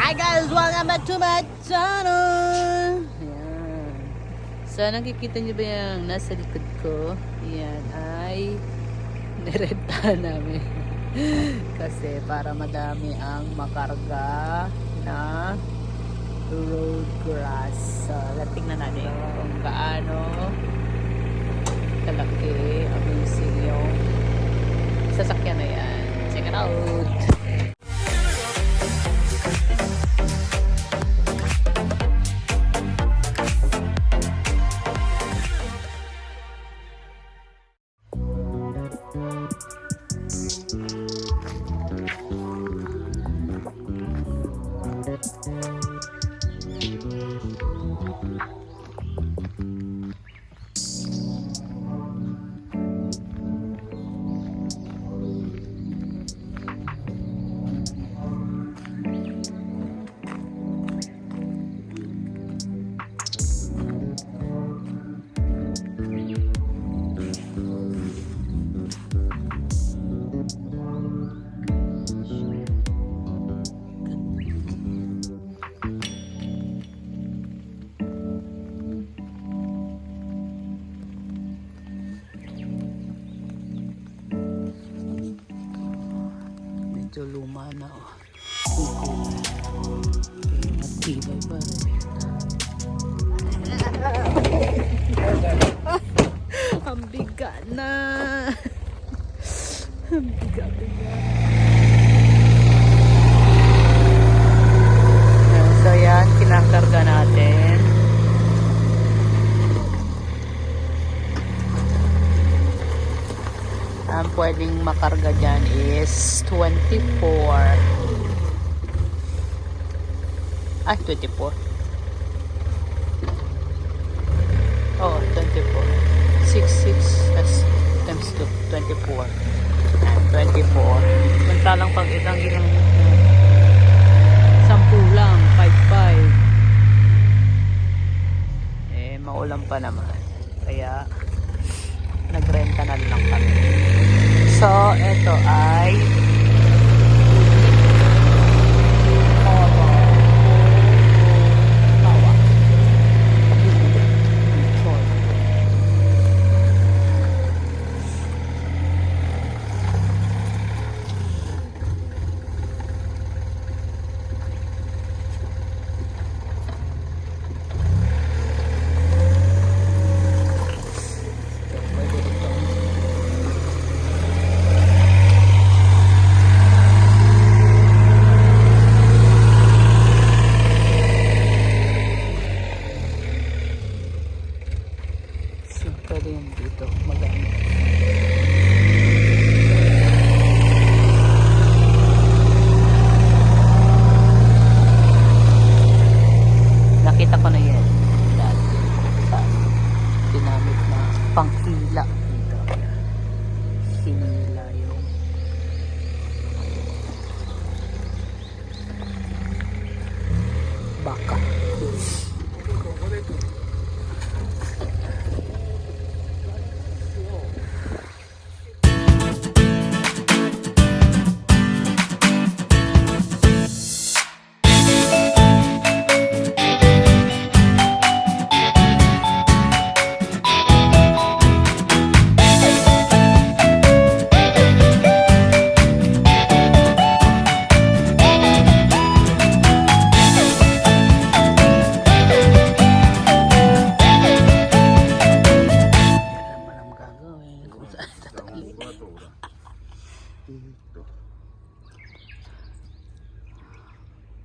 Hi guys! Welcome back to my channel! Ayan. So, nakikita nyo ba yung nasa likod ko? Ayan, ay nirenta namin. Kasi para madami ang makarga na road grass. So, tingnan natin kung gaano kalaki, amazing yung sasakyan na yan. Check it out! Medyo luma na matibay pa rin. Ang bigat na. Ang bigat. So yan, kinakarga natin. Ang pwedeng makarga dyan is 24. Ay, 24. Oh, 24. 66 times 2, 24. And 24. Samantalang pag ilang 10 lang, 5-5. Eh, maulan pa naman. Kaya, nagrenta na lang kami. So, ito ay pwede yan dito magamit. Nakita ko na yan dati sa ginamit na pangkila dito. Hinila yung baka.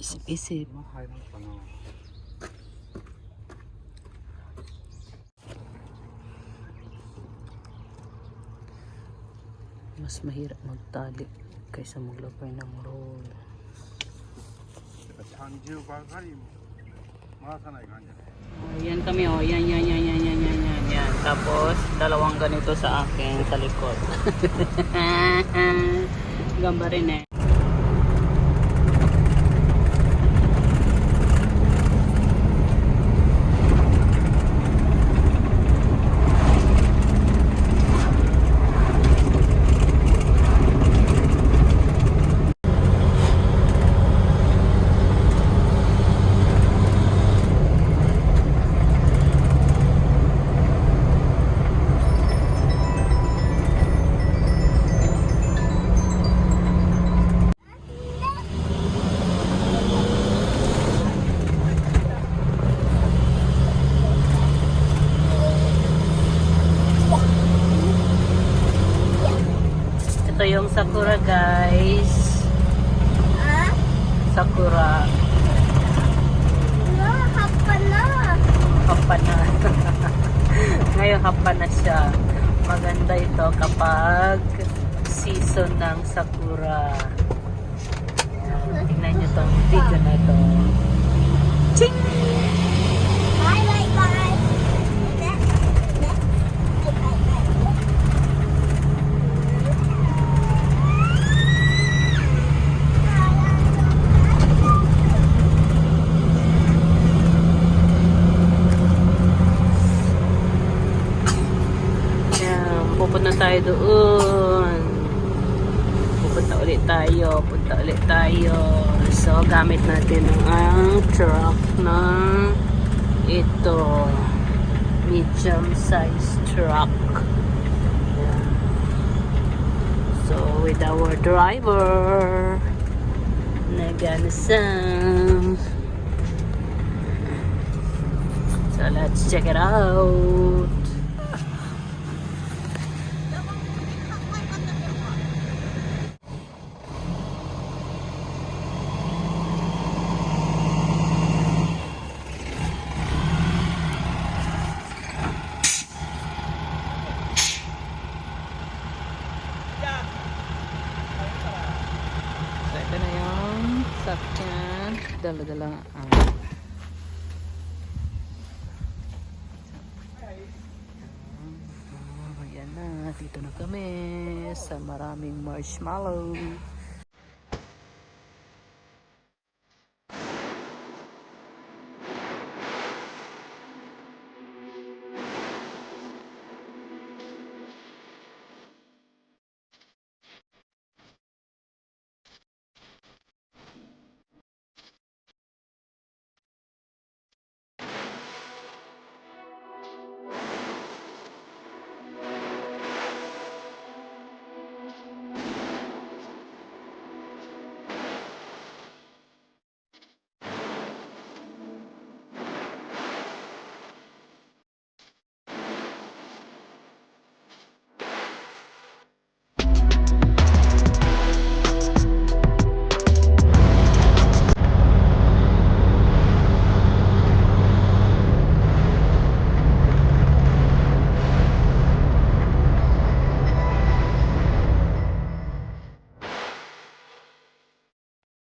Isip-isip. Mas mahirap magtali kaysa maglapay ng roll. Yan kami oh, yan. Tapos dalawang ganito sa akin sa likod. Gamba rin eh. Sakura guys. Ah? Sakura. Wala, hapa na. Hapa na. Ngayon hapa na siya. Maganda ito kapag season ng sakura. Ayan. Tingnan nyo tong video na ito. Ching! Bye, bye, bye. Ayan, pupunta tayo doon. Punta ulit tayo. So, gamit natin ang truck na ito. Medium size truck. Ayan. So, with our driver, Nagana-san. So, let's check it out. So, ito na yung sakyan. Dala-dala ang ayan na. Dito na kami sa maraming marshmallow.